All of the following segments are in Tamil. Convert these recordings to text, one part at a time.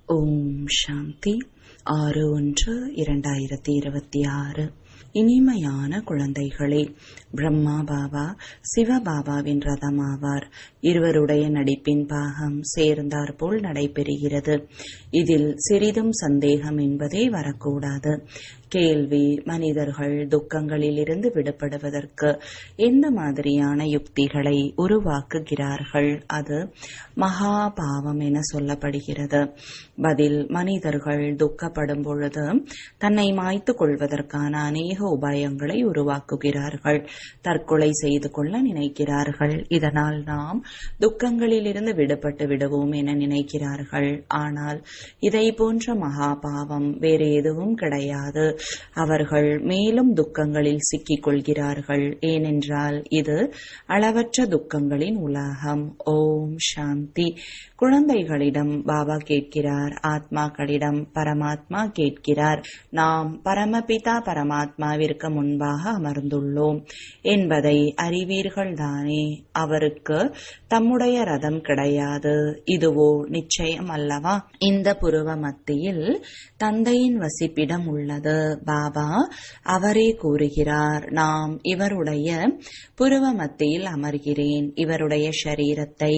ஓம் சாந்தி 6/1/2026. இனிமையான குழந்தைகளே, பிரம்மா பாபா சிவபாபாவின் ரதமாவார். இருவருடைய நடிப்பின் பாகம் சேர்ந்தாற்போல் நடைபெறுகிறது. இதில் சிறிதும் சந்தேகம் என்பதே வரக்கூடாது. கேள்வி: மனிதர்கள் துக்கங்களிலிருந்து விடுபடுவதற்கு எந்த மாதிரியான யுக்திகளை உருவாக்குகிறார்கள்? அது மகா பாவம் என சொல்லப்படுகிறது. பதில்: மனிதர்கள் துக்கப்படும் பொழுது தன்னை மாய்த்து கொள்வதற்கான அநேக உபாயங்களை உருவாக்குகிறார்கள். தற்கொலை செய்து கொள்ள நினைக்கிறார்கள். இதனால் நாம் துக்கங்களிலிருந்து விடுபட்டு விடுவோம் என நினைக்கிறார்கள். ஆனால் இதை போன்ற மகா பாவம் வேறு எதுவும் கிடையாது. அவர்கள் மேலும் துக்கங்களில் சிக்கிக் கொள்கிறார்கள். ஏனென்றால் இது அளவற்ற துக்கங்களின் உலகம். ஓம் சாந்தி. குழந்தைகளிடம் பாபா கேட்கிறார், ஆத்மாக்களிடம் பரமாத்மா கேட்கிறார். நாம் பரமபிதா பரமாத்மாவிற்கு முன்பாக அமர்ந்துள்ளோம் என்பதை அறிவீர்கள் தானே? அவருக்கு தம்முடைய ரதம் கிடையாது. இதுவோ நிச்சயம் அல்லவா? இந்த புருவ மத்தியில் தந்தையின் வசிப்பிடம் உள்ளது. பாபா அவரே கூறுகிறார், நாம் இவருடைய புருவ மத்தியில் அமர்கிறேன். இவருடைய ஷரீரத்தை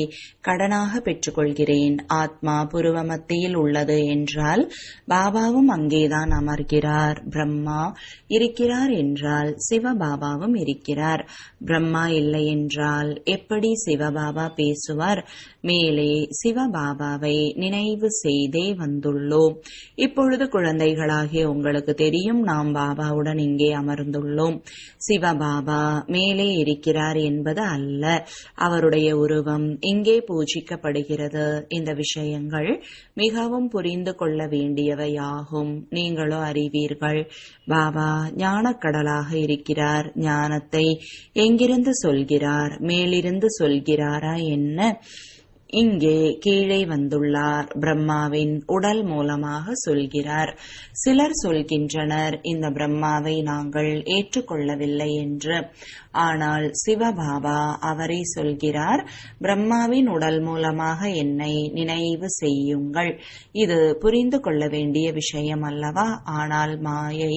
கடனாக பெற்றுக்கொள்கிறேன். ஆத்மா புருவ மத்தியில் உள்ளது என்றால் பாபாவும் அங்கேதான் அமர்கிறார். பிரம்மா இருக்கிறார் என்றால் சிவபாபாவும் இருக்கிறார். பிரம்மா இல்லை என்றால் எப்படி சிவபாபா பேசுவார்? மேலே சிவபாபாவை நினைவு செய்தே வந்துள்ளோம். இப்பொழுது குழந்தைகளாகிய உங்களுக்கு தெரியும், நாம் பாபாவுடன் இங்கே அமர்ந்துள்ளோம். சிவபாபா மேலே இருக்கிறார் என்பது அல்ல, அவருடைய உருவம் இங்கே பூஜிக்கப்படுகிறது. இந்த விஷயங்கள் மிகவும் புரிந்து கொள்ள வேண்டியவையாகும். நீங்களோ அறிவீர்கள், பாபா ஞானக்கடலாக இருக்கிறார். ஞானத்தை எங்கிருந்து சொல்கிறார்? மேலிருந்து சொல்கிறாரா என்ன? இங்கே கீழே வந்துள்ளார். பிரம்மாவின் உடல் மூலமாக சொல்கிறார். சிலர் சொல்கின்றனர், இந்த பிரம்மாவை நாங்கள் ஏற்றுக்கொள்ளவில்லை என்று. ஆனால் சிவபாபா அவரை சொல்கிறார், பிரம்மாவின் உடல் மூலமாக என்னை நினைவு செய்யுங்கள். இது புரிந்து கொள்ள வேண்டிய விஷயம் அல்லவா? ஆனால் மாயை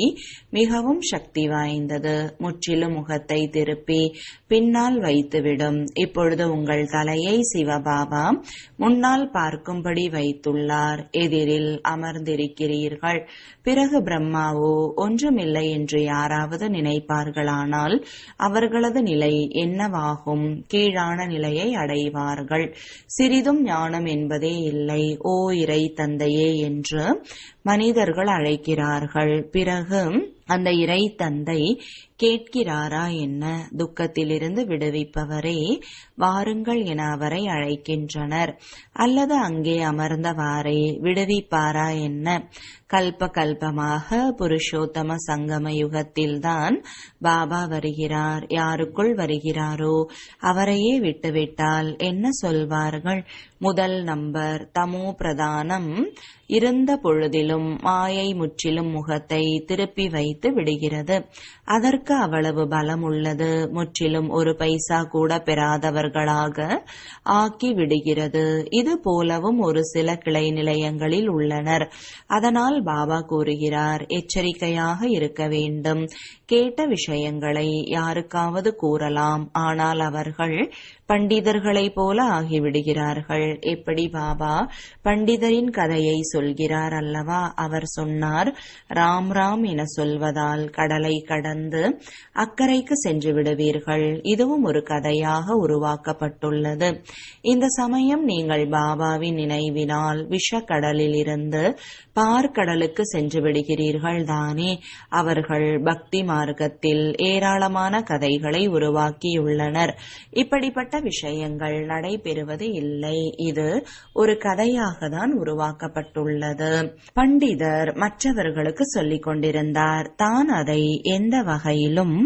மிகவும் சக்தி வாய்ந்தது. முற்றிலும் முகத்தை திருப்பி பின்னால் வைத்துவிடும். இப்பொழுது உங்கள் தலையை சிவபாபா முன்னால் பார்க்கும்படி வைத்துள்ளார். எதிரில் அமர்ந்திருக்கிறீர்கள். பிறகு பிரம்மாவோ ஒன்றுமில்லை என்று யாராவது நினைப்பார்களானால் அவர்களது நிலை என்னவாகும்? கீழான நிலையை அடைவார்கள். சிறிதும் ஞானம் என்பதே இல்லை. ஓ இறை தந்தையே என்று மனிதர்கள் அழைக்கிறார்கள். பிறகு அந்த இறை தந்தை கேட்கிறாரா என்ன? துக்கத்திலிருந்து விடுவிப்பவரே வாருங்கள் என அவரை அழைக்கின்றனர். அல்லது அங்கே அமர்ந்தவாறே விடுவிப்பாரா என்ன? கல்ப கல்பமாக புருஷோத்தம சங்கம யுகத்தில்தான் பாபா வருகிறார். யாருக்குள் வருகிறாரோ அவரையே விட்டுவிட்டால் என்ன சொல்வார்கள்? முதல் நம்பர் தமோ பிரதானம் இருந்த பொழுதிலும் மாயை முற்றிலும் முகத்தை திருப்பி வைத்து விடுகிறது. அதற்கு அவ்வளவு பலம் உள்ளது. முற்றிலும் ஒரு பைசா கூட பெறாதவர்களாக ஆக்கி விடுகிறது. இது போலவும் ஒரு சில கிளை நிலையங்களில் உள்ளனர். அதனால் பாபா கூறுகிறார், எச்சரிக்கையாக இருக்க வேண்டும். கேட்ட விஷயங்களை யாருக்காவது கூறலாம், ஆனால் அவர்கள் பண்டிதர்களைப் போல ஆகிவிடுகிறார்கள். எப்படி? பாபா பண்டிதரின் கதையை சொல்கிறார் அல்லவா? அவர் சொன்னார், ராம் ராம் என சொல்வதால் கடலை கடந்து அக்கறைக்கு சென்று விடுவீர்கள். இதுவும் ஒரு கதையாக உருவாக்கப்பட்டுள்ளது. இந்த சமயம் நீங்கள் பாபாவின் நினைவினால் விஷக்கடலில் இருந்து பார்க்கடலுக்கு சென்று விடுகிறீர்கள் தானே? அவர்கள் பக்தி மார்க்கத்தில் ஏராளமான கதைகளை உருவாக்கியுள்ளனர். இப்படிப்பட்ட விஷயங்கள் நடைபெறுவது இல்லை. இது ஒரு கதையாக தான் உருவாக்கப்பட்டுள்ளது. பண்டிதர் மற்றவர்களுக்கு சொல்லிக் கொண்டிருந்தார். தான் அதை எந்த வகையிலும்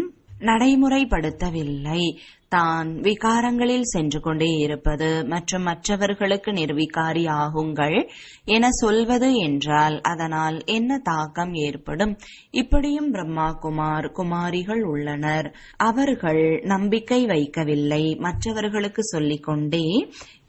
நடைமுறைப்படுத்தவில்லை. தான் விகாரங்களில் சென்று கொண்டே இருப்பது மற்றும் மற்றவர்களுக்கு நிர்விகாரி ஆகுங்கள் என சொல்வது என்றால் அதனால் என்ன தாக்கம் ஏற்படும்? இப்படியும் பிரம்மா குமார் குமாரிகள் உள்ளனர். அவர்கள் நம்பிக்கை வைக்கவில்லை, மற்றவர்களுக்கு சொல்லிக் கொண்டே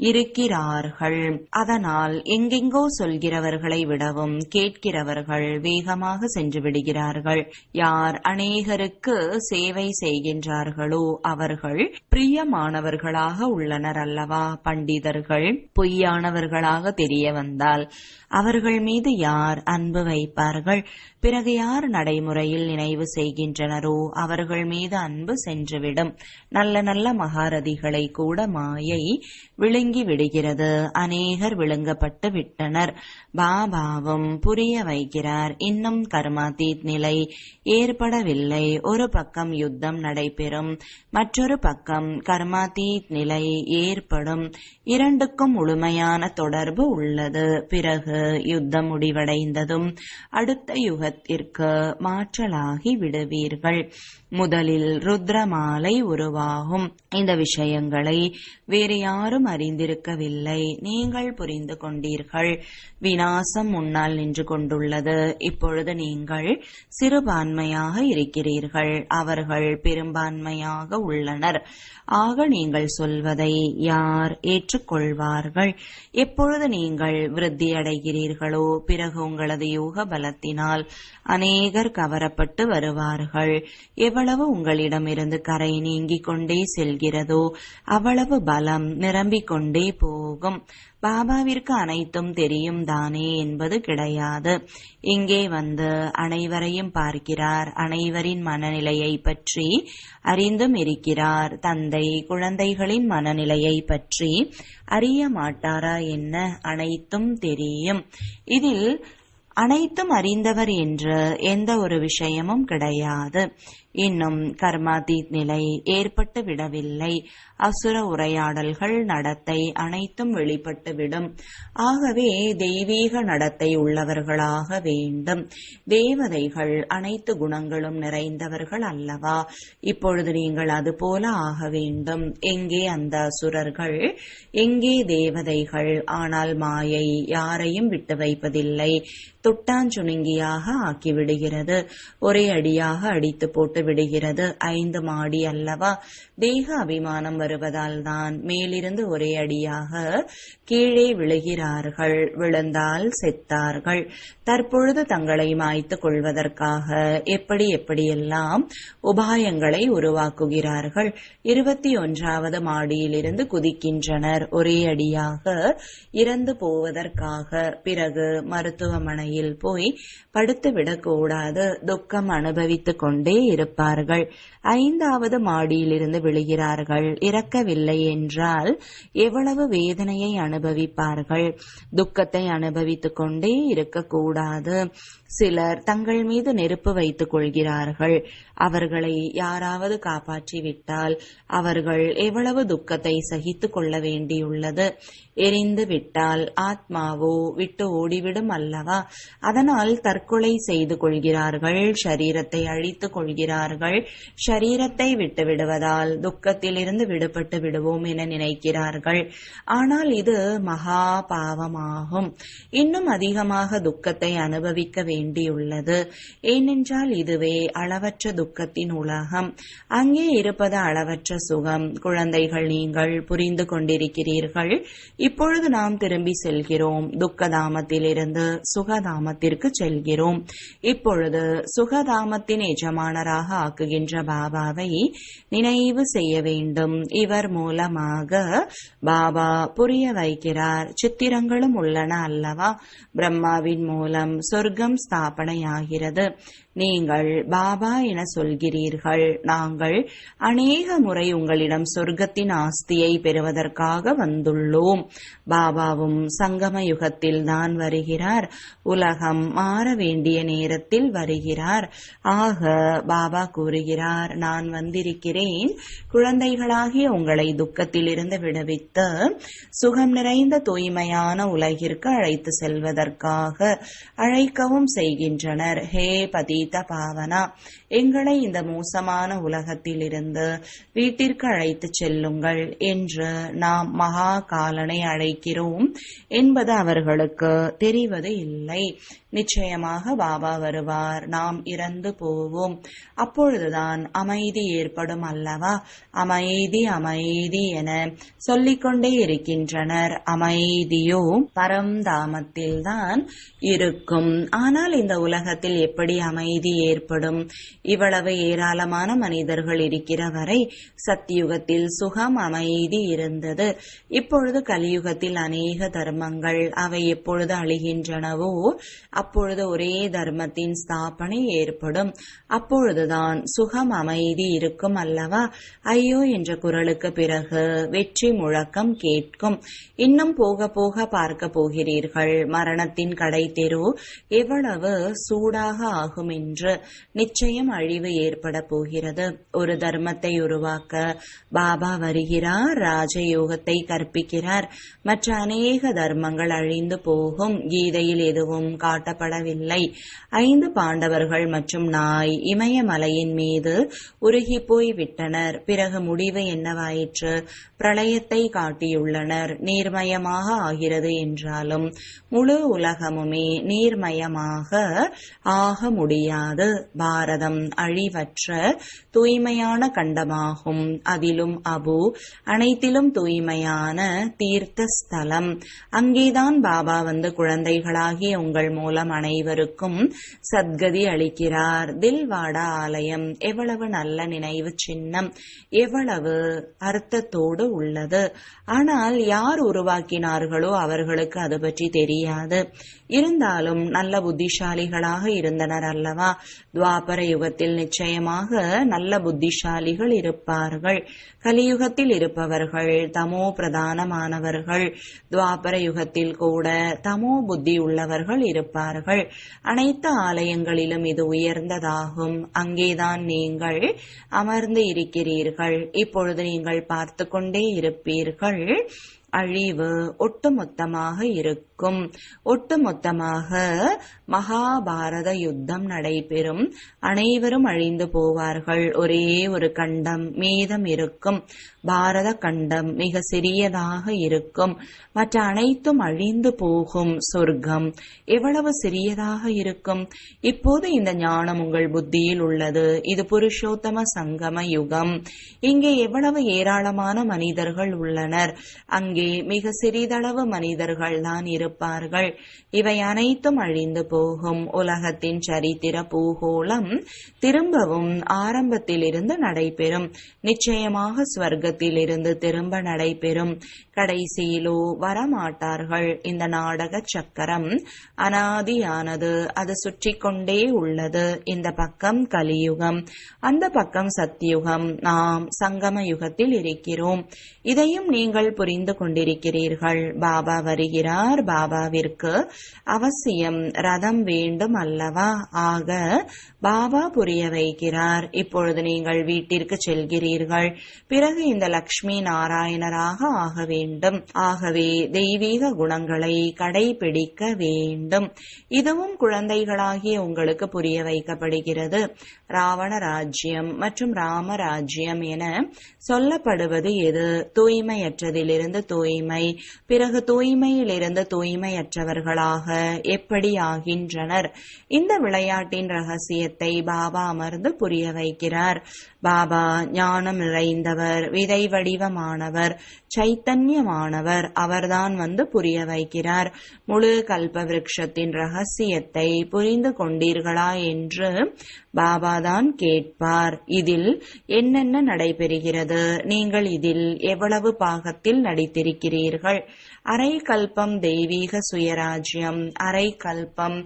இருக்கிறார்கள். அதனால் எங்கெங்கோ சொல்கிறவர்களை விடவும் கேட்கிறவர்கள் வேகமாக சென்று விடுகிறார்கள். யார் அநேகருக்கு சேவை செய்கின்றார்களோ அவர்கள் பிரியமானவர்களாக உள்ளனர் அல்லவா? பண்டிதர்கள் பொய்யானவர்களாக தெரிய வந்தால் அவர்கள் மீது யார் அன்பு வைப்பார்கள்? பிறகு யார் நடைமுறையில் நினைவு செய்கின்றனரோ அவர்கள் மீது அன்பு சென்றுவிடும். நல்ல நல்ல மகாரதிகளை கூட மாயை விழுங்கி விடுகிறது. அநேகர் விழுங்கப்பட்டு விட்டனர். பாபாவும் புரிய வைக்கிறார், இன்னும் கர்மாதீத் நிலை ஏற்படவில்லை. ஒரு பக்கம் யுத்தம் நடைபெறும், மற்றொரு பக்கம் கர்மாதீத் நிலை ஏற்படும். இரண்டுக்கும் முழுமையான தொடர்பு உள்ளது. பிறகு யுத்தம் முடிவடைந்ததும் அடுத்த யுகத்திற்கு மாற்றலாகி விடுவீர்கள். முதலில் ருத்ரமாலை உருவாகும். இந்த விஷயங்களை வேறு யாரும் அறிந்திருக்கவில்லை. நீங்கள் புரிந்து கொண்டீர்கள். விநாசம் முன்னால் நின்று கொண்டுள்ளது. இப்பொழுது நீங்கள் சிறுபான்மையாக இருக்கிறீர்கள், அவர்கள் பெரும்பான்மையாக உள்ளனர். ஆக நீங்கள் சொல்வதை யார் ஏற்றுக்கொள்வார்கள்? எப்பொழுது நீங்கள் விருத்தியடைகிறீர்களோ பிறகு உங்களது யோக பலத்தினால் அநேகர் கவரப்பட்டு வருவார்கள். எவ்வளவு உங்களிடமிருந்து கரை நீங்கிக் கொண்டே செல்கிறதோ அவ்வளவு பலம் நிரம்பிக் கொண்டே போகும். பாபாவிற்கு அனைத்தும் தெரியும் தானே என்பது கிடையாது. இங்கே வந்து அனைவரையும் பார்க்கிறார், அனைவரின் மனநிலையை பற்றி அறிந்தும் இருக்கிறார். தந்தை குழந்தைகளின் மனநிலையை பற்றி அறிய மாட்டாரா என்ன? அனைத்தும் தெரியும். இதில் அனைத்தும் அறிந்தவர் என்று எந்த ஒரு விஷயமும் கிடையாது. இன்னும் கர்மாதீத் நிலை ஏற்பட்டு விடவில்லை. அசுர உரையாடல்கள் நடத்தை அனைத்தும் வெளிப்பட்டுவிடும். ஆகவே தெய்வீக நடத்தை உள்ளவர்களாக வேண்டும். தேவதைகள் அனைத்து குணங்களும் நிறைந்தவர்கள் அல்லவா? இப்பொழுது நீங்கள் அதுபோல ஆக வேண்டும். எங்கே அந்த அசுரர்கள், எங்கே தேவதைகள்? ஆனால் மாயை யாரையும் விட்டு வைப்பதில்லை. துட்டாஞ்சுணுங்கியாக ஆக்கிவிடுகிறது. ஒரே அடியாக அடித்து போட்டு விடுகிறது. 5 மாடி அல்லவா? தேக அபிமானம் வருவதால் தான் மேலிருந்து ஒரே அடியாக கீழே விழுகிறார்கள். விழுந்தால் செத்தார்கள். தற்பொழுது தங்களை மாய்த்து கொள்வதற்காக எப்படியெல்லாம் உபாயங்களை உருவாக்குகிறார்கள். 21வது மாடியிலிருந்து குதிக்கின்றனர் ஒரே அடியாக இறந்து போவதற்காக. பிறகு மருத்துவமனையில் போய் படுத்துவிடக்கூடாது. துக்கம் அனுபவித்துக் கொண்டே இருப்பார்கள். 5வது மாடியிலிருந்து விழுகிறார்கள். இறக்கவில்லை என்றால் எவ்வளவு வேதனையை அனுபவிப்பார்கள். துக்கத்தை அனுபவித்துக் கொண்டே இருக்கக்கூடாது. சிலர் தங்கள் மீது நெருப்பு வைத்துக் கொள்கிறார்கள். அவர்களை யாராவது காப்பாற்றிவிட்டால் அவர்கள் எவ்வளவு துக்கத்தை சகித்துக் கொள்ள வேண்டியுள்ளது. எரிந்து விட்டால் ஆத்மாவோ விட்டு ஓடிவிடும் அல்லவா? அதனால் தற்கொலை செய்து கொள்கிறார்கள். ஷரீரத்தை அழித்துக் கொள்கிறார்கள். ஷரீரத்தை விட்டு விடுவதால் துக்கத்திலிருந்து விடுபட்டு விடுவோம் என நினைக்கிறார்கள். ஆனால் இது மகா பாவமாகும். இன்னும் அதிகமாக துக்கத்தை அனுபவிக்க வேண்டியுள்ளது. ஏனென்றால் இதுவே அளவற்ற துக்கத்தின் உலகம். அங்கே இருப்பது அளவற்ற சுகம். குழந்தைகள், நீங்கள் புரிந்து கொண்டிருக்கிறீர்கள். இப்பொழுது நாம் திரும்பி செல்கிறோம். துக்கதாமத்திலிருந்து சுகதாமத்திற்கு செல்கிறோம். இப்பொழுது சுகதாமத்தின் எஜமானராக ஆக்குகின்ற பாபாவை நினைவு செய்ய வேண்டும். இவர் மூலமாக பாபா புரிய வைக்கிறார். சித்திரங்களும் உள்ளன அல்லவா? பிரம்மாவின் மூலம் சொர்க்கம் ஸ்தாபனையாகிறது. நீங்கள் பாபா என சொல்கிறீர்கள். நாங்கள் அநேக முறை உங்களிடம் சொர்க்கத்தின் ஆஸ்தியை பெறுவதற்காக வந்துள்ளோம். பாபாவும் சங்கம யுகத்தில் தான் வருகிறார். உலகம் மாற வேண்டிய நேரத்தில் வருகிறார். ஆக பாபா கூறுகிறார், நான் வந்திருக்கிறேன் குழந்தைகளாகிய உங்களை துக்கத்திலிருந்து விடுவித்து சுகம் நிறைந்த தூய்மையான உலகிற்கு அழைத்து செல்வதற்காக அழைக்கவும் செய்கின்றனர். ஹே பதீத பாவனா, எங்களை இந்த மோசமான உலகத்திலிருந்து வீட்டிற்கு அழைத்து செல்லுங்கள் என்று நாம் மகா காலனை அழைக்கிறோம் என்பது அவர்களுக்கு தெரிவது இல்லை. நிச்சயமாக பாபா வருவார், நாம் இறந்து போவோம், அப்பொழுதுதான் அமைதி ஏற்படும் அல்லவா? அமைதி அமைதி என சொல்லிக்கொண்டே இருக்கின்றனர். அமைதியோ பரம்தாமத்தில்தான் இருக்கும். ஆனால் இந்த உலகத்தில் எப்படி அமைதி ஏற்படும்? இவ்வளவு ஏராளமான மனிதர்கள் இருக்கிற வரை சத்தியுகத்தில் சுகம் அமைதி இருந்தது. இப்பொழுது கலியுகத்தில் அநேக தர்மங்கள் அவை எப்பொழுது அழிகின்றனவோ அப்பொழுது ஒரே தர்மத்தின் ஸ்தாபனை ஏற்படும். அப்பொழுதுதான் சுகம் அமைதி இருக்கும் அல்லவா? ஐயோ என்ற குரலுக்கு பிறகு வெற்றி முழக்கம் கேட்கும். இன்னும் போக போக பார்க்க போகிறீர்கள் மரணத்தின் கடை தெரு எவ்வளவு சூடாக ஆகும் என்று. நிச்சயம் அழிவு ஏற்பட போகிறது. ஒரு தர்மத்தை உருவாக்க பாபா வருகிறார், ராஜயோகத்தை கற்பிக்கிறார். மற்ற அநேக தர்மங்கள் அழிந்து போகும். கீதையில் எதுவும் காட்டப்படவில்லை. 5 பாண்டவர்கள் மற்றும் நாய் இமயமலையின் மீது உருகி போய் விட்டனர். பிறகு முடிவு என்னவாயிற்று? பிரளயத்தை காட்டியுள்ளனர். நீர்மயமாக ஆகிறது என்றாலும் முழு உலகமுமே நீர்மயமாக ஆக முடியாது. பாரதம் அழிவற்ற தூய்மையான கண்டமாகும். அதிலும் அபு அனைத்திலும் தூய்மையான தீர்த்த ஸ்தலம். அங்கேதான் பாபா வந்து குழந்தைகளாகிய உங்கள் மூலம் அனைவருக்கும் சத்கதி அளிக்கிறார். தில்வாடா ஆலயம் எவ்வளவு நல்ல நினைவு சின்னம், எவ்வளவு அர்த்தத்தோடு உள்ளது. ஆனால் யார் உருவாக்கினார்களோ அவர்களுக்கு அது பற்றி தெரியாது. இருந்தாலும் நல்ல புத்திசாலிகளாக இருந்தனர் அல்லவா? துவாபர யுகத்தில் நிச்சயமாக நல்ல புத்திசாலிகள் இருப்பார்கள். கலியுகத்தில் இருப்பவர்கள் தமோ பிரதானமானவர்கள். துவாபர யுகத்தில் கூட தமோ புத்தி உள்ளவர்கள் இருப்பார்கள். அனைத்து ஆலயங்களிலும் இது உயர்ந்ததாகும். அங்கேதான் நீங்கள் அமர்ந்து இருக்கிறீர்கள். இப்பொழுது நீங்கள் பார்த்து கொண்டே இருப்பீர்கள். அழிவு ஒட்டுமொத்தமாக இருக்கும். ஒட்டுமொத்தமாக மகாபாரத யுத்தம் நடைபெறும். அனைவரும் அழிந்து போவார்கள். ஒரே ஒரு கண்டம் மீதம் இருக்கும். பாரத கண்டம் மிக சிறியதாக இருக்கும். மற்ற அனைத்தும் அழிந்து போகும். சொர்க்கம் எவ்வளவு சிறியதாக இருக்கும். இப்போது இந்த ஞானம் உங்கள் புத்தியில் உள்ளது. இது புருஷோத்தம சங்கம யுகம். இங்கே எவ்வளவு ஏராளமான மனிதர்கள் உள்ளனர். அங்கே மிக சிறிதளவு மனிதர்கள் தான் இருப்பார்கள். இவை அனைத்தும் அழிந்து போகும். உலகத்தின் சரித்திர பூகோளம் திரும்பவும் ஆரம்பத்திலிருந்து நடைபெறும். நிச்சயமாக ஸ்வர்க்கத்திலிருந்து திரும்ப நடைபெறும். கடைசியிலோ வரமாட்டார்கள். இந்த நாடக சக்கரம் அனாதியானது. அது சுற்றி கொண்டே உள்ளது. இந்த பக்கம் கலியுகம், அந்த பக்கம் சத்தியுகம். நாம் சங்கம யுகத்தில் இருக்கிறோம். இதையும் நீங்கள் புரிந்து கொண்டிருக்கிறீர்கள். பாபா வருகிறார். பாபாவிற்கு அவசியம் ரதம் வேண்டும் அல்லவா? ஆக பாபா புரிய வைக்கிறார். இப்பொழுது நீங்கள் வீட்டிற்கு செல்கிறீர்கள். பிறகு இந்த லக்ஷ்மி நாராயணராக ஆக வேண்டும். ஆகவே தெய்வீக குணங்களை கடைபிடிக்க வேண்டும். இதுவும் குழந்தைகளாகிய உங்களுக்கு புரிய வைக்கப்படுகிறது. ராவண ராஜ்யம் மற்றும் ராம ராஜ்யம் என சொல்லப்படுவது எது? தூய்மையற்றதிலிருந்து தூய்மை, பிறகு தூய்மையிலிருந்து தூய்மையற்றவர்களாக எப்படி ஆகின்றனர்? இந்த விளையாட்டின் ரகசியத்தை பாபா அமர்ந்து புரிய வைக்கிறார். பாபா ஞானம் நிறைந்தவர், விதை வடிவமானவர், சைத்தன்யமானவர். அவர்தான் வந்து புரிய வைக்கிறார். முழு கல்ப விருட்சத்தின் ரகசியத்தை புரிந்து கொண்டீர்களா என்று பாபாதான் கேட்பார். இதில் என்னென்ன நடைபெறுகிறது? நீங்கள் இதில் எவ்வளவு பாகத்தில் நடித்திருக்கிறீர்கள்? அரை கல்பம் தெய்வீக சுயராஜ்யம், அரை கல்பம்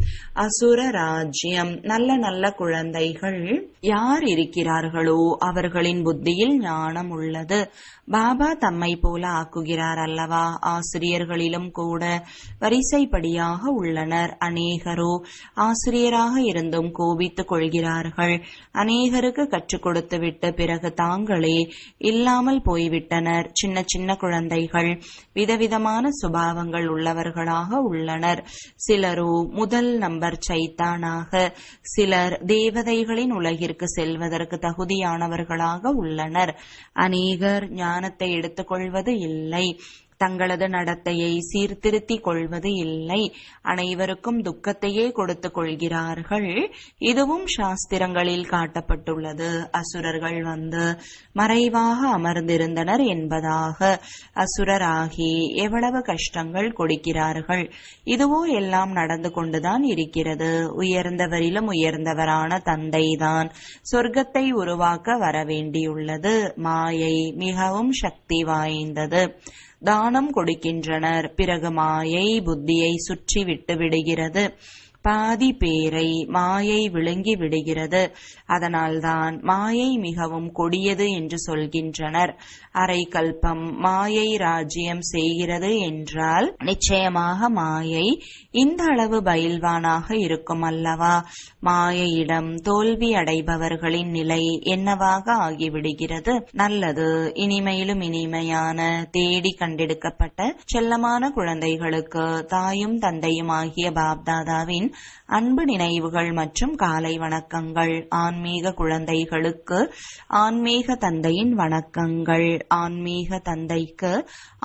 அசுர ராஜ்யம். நல்ல நல்ல குழந்தைகள் யார் இருக்கிறார்களோ அவர்களின் புத்தியில் ஞானம் உள்ளது. பாபா தம்மை போல ஆக்குகிறார் அல்லவா? ஆசிரியர்களிலும் கூட வரிசைப்படியாக உள்ளனர். அநேகரோ ஆசிரியராக இருந்தும் கோபித்துக் கொள்கிறார்கள். அநேகருக்கு கற்றுக் கொடுத்துவிட்டு பிறகு தாங்களே இல்லாமல் போய்விட்டனர். சின்ன சின்ன குழந்தைகள் விதவிதமான சுபாவங்கள் உள்ளவர்களாக உள்ளனர். சிலரோ முதல் நம்பர் சைத்தானாக, சிலர் தேவதைகளின் உலகிற்கு செல்வதற்கு தகுதியானவர்களாக உள்ளனர். அநேகர் ஞானத்தை எடுத்துக்கொள்வது இல்லை, தங்களது நடத்தையை சீர்திருத்திக் கொள்வது இல்லை. அனைவருக்கும் துக்கத்தையே கொடுத்துக் கொள்கிறார்கள். இதுவும் சாஸ்திரங்களில் காட்டப்பட்டுள்ளது. அசுரர்கள் வந்து மறைவாக அமர்ந்திருந்தனர் என்பதாக. அசுரராகி எவ்வளவு கஷ்டங்கள் கொடுக்கிறார்கள். இதுவோ எல்லாம் நடந்து கொண்டுதான் இருக்கிறது. உயர்ந்தவரிலும் உயர்ந்தவரான தந்தைதான் சொர்க்கத்தை உருவாக்க வரவேண்டியுள்ளது. மாயை மிகவும் சக்தி வாய்ந்தது. தானம் கொடுக்கின்றனர். பிறகு மாயை புத்தியை சுற்றி விட்டு விடுகிறது. பாதி பேரை மாயை விழுங்கி விடுகிறது. அதனால்தான் மாயை மிகவும் கொடியது என்று சொல்கின்றனர். அரை கல்பம் மாயை ராஜ்யம் செய்கிறது என்றால் நிச்சயமாக மாயை இந்த அளவு பயில்வானாக இருக்கும் அல்லவா? மாயையிடம் தோல்வி அடைபவர்களின் நிலை என்னவாக ஆகிவிடுகிறது? நல்லது, இனிமையிலும் இனிமையான தேடி கண்டெடுக்கப்பட்ட செல்லமான குழந்தைகளுக்கு தாயும் தந்தையும் ஆகிய பாப்தாதாவின் அன்பு நினைவுகள் மற்றும் காலை வணக்கங்கள். ஆன்மீக குழந்தைகளுக்கு ஆன்மீக தந்தையின் வணக்கங்கள். ஆன்மீக தந்தைக்கு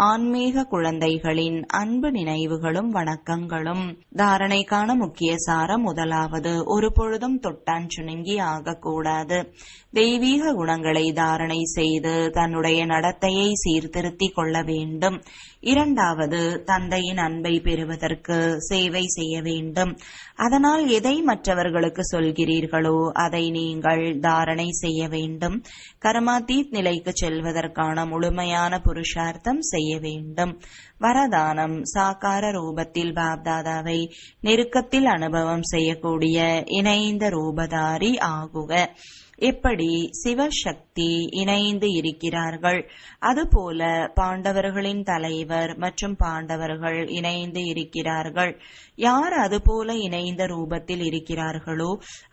ஆன்மீக குழந்தைகளின் அன்பு நினைவுகளும் வணக்கங்களும். தாரணைக்கான முக்கிய சாரம். முதலாவது, ஒரு பொழுதும் தொட்டான் சுணுங்கி ஆகக்கூடாது. தெய்வீக குணங்களை தாரணை செய்து தன்னுடைய நடத்தையை சீர்திருத்திக் கொள்ள வேண்டும். இரண்டாவது, தந்தையின் அன்பை பெறுவதற்கு சேவை செய்ய வேண்டும். அதனால் எதை மற்றவர்களுக்கு சொல்கிறீர்களோ அதை நீங்கள் தாரணை செய்ய வேண்டும். கர்மாதீத் நிலைக்கு செல்வதற்கான முழுமையான புருஷார்த்தம் செய்ய வேண்டும். வரதானம். சாக்கார ரூபத்தில் பாப்தாதாவை நெருக்கத்தில் அனுபவம் செய்யக்கூடிய இணைந்த ரூபதாரி ஆகுக. எப்படி சிவசக்தி இணைந்து இருக்கிறார்கள், அதுபோல பாண்டவர்களின் தலைவர் மற்றும் பாண்டவர்கள் இணைந்து இருக்கிறார்கள். யார் அதுபோல இணைந்த ரூபத்தில் இருக்கிறார்களோ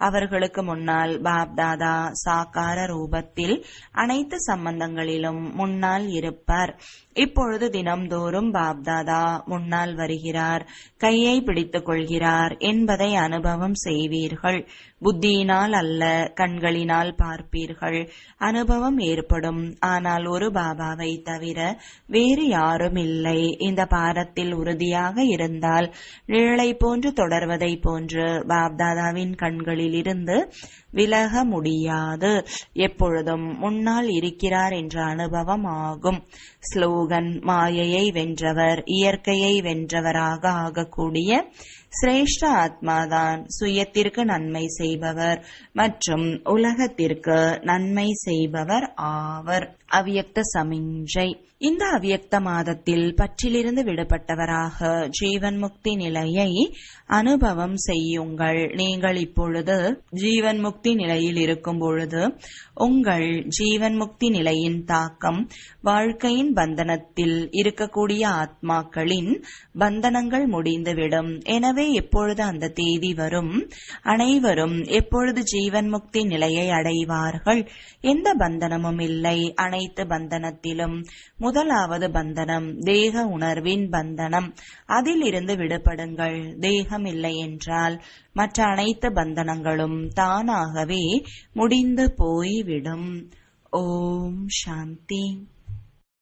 அவர்களுக்கு முன்னால் பாப்தாதா சாக்கார ரூபத்தில் அனைத்து சம்பந்தங்களிலும் முன்னால் இருப்பார். இப்பொழுது தினம்தோறும் பாப்தாதா முன்னால் வருகிறார், கையை பிடித்துக் கொள்கிறார் என்பதை அனுபவம் செய்வீர்கள். புத்தியினால் அல்ல, கண்களினால் பார்ப்பீர்கள். அனுபவம் ஏற்படும். ஆனால் ஒரு பாபாவை தவிர வேறு யாரும் இல்லை. இந்த பாரத்தில் உறுதியாக இருந்தால் நிழலை போன்று தொடர்வதை போன்று பாப்தாதாவின் கண்களில் இருந்து விலக முடியாது. எப்பொழுதும் முன்னால் இருக்கிறார் என்ற அனுபவம் ஆகும். ஸ்லோகன். மாயையை வென்றவர் இயற்கையை வென்றவராக ஆகக்கூடிய சிரேஷ்ட ஆத்மாதான் சுயத்திற்கு நன்மை செய்பவர் மற்றும் உலகத்திற்கு நன்மை செய்பவர் ஆவர். அவ்யக்த சமிஞ்சை. இந்த அவ்யக்த மாதத்தில் பற்றிலிருந்து விடுபட்டவராக ஜீவன் முக்தி நிலையை அனுபவம் செய்யுங்கள். நீங்கள் இப்பொழுது ஜீவன் முக்தி நிலையில் இருக்கும் பொழுது உங்கள் ஜீவன் முக்தி நிலையின் தாக்கம் வாழ்க்கையின் பந்தனத்தில் இருக்கக்கூடிய ஆத்மாக்களின் பந்தனங்கள் முடிந்துவிடும். எனவே எப்பொழுது அந்த தேதி வரும், அனைவரும் எப்பொழுது ஜீவன் முக்தி நிலையை அடைவார்கள்? எந்த பந்தனமும் இல்லை. அனைத்து பந்தனத்திலும் முதலாவது பந்தனம் தேக உணர்வின் பந்தனம். அதில் இருந்து விடுபடுங்கள். தேகம் இல்லை என்றால் மற்ற அனைத்து பந்தனங்களும் தானாகவே முடிந்து போய்விடும். ஓம் சாந்தி.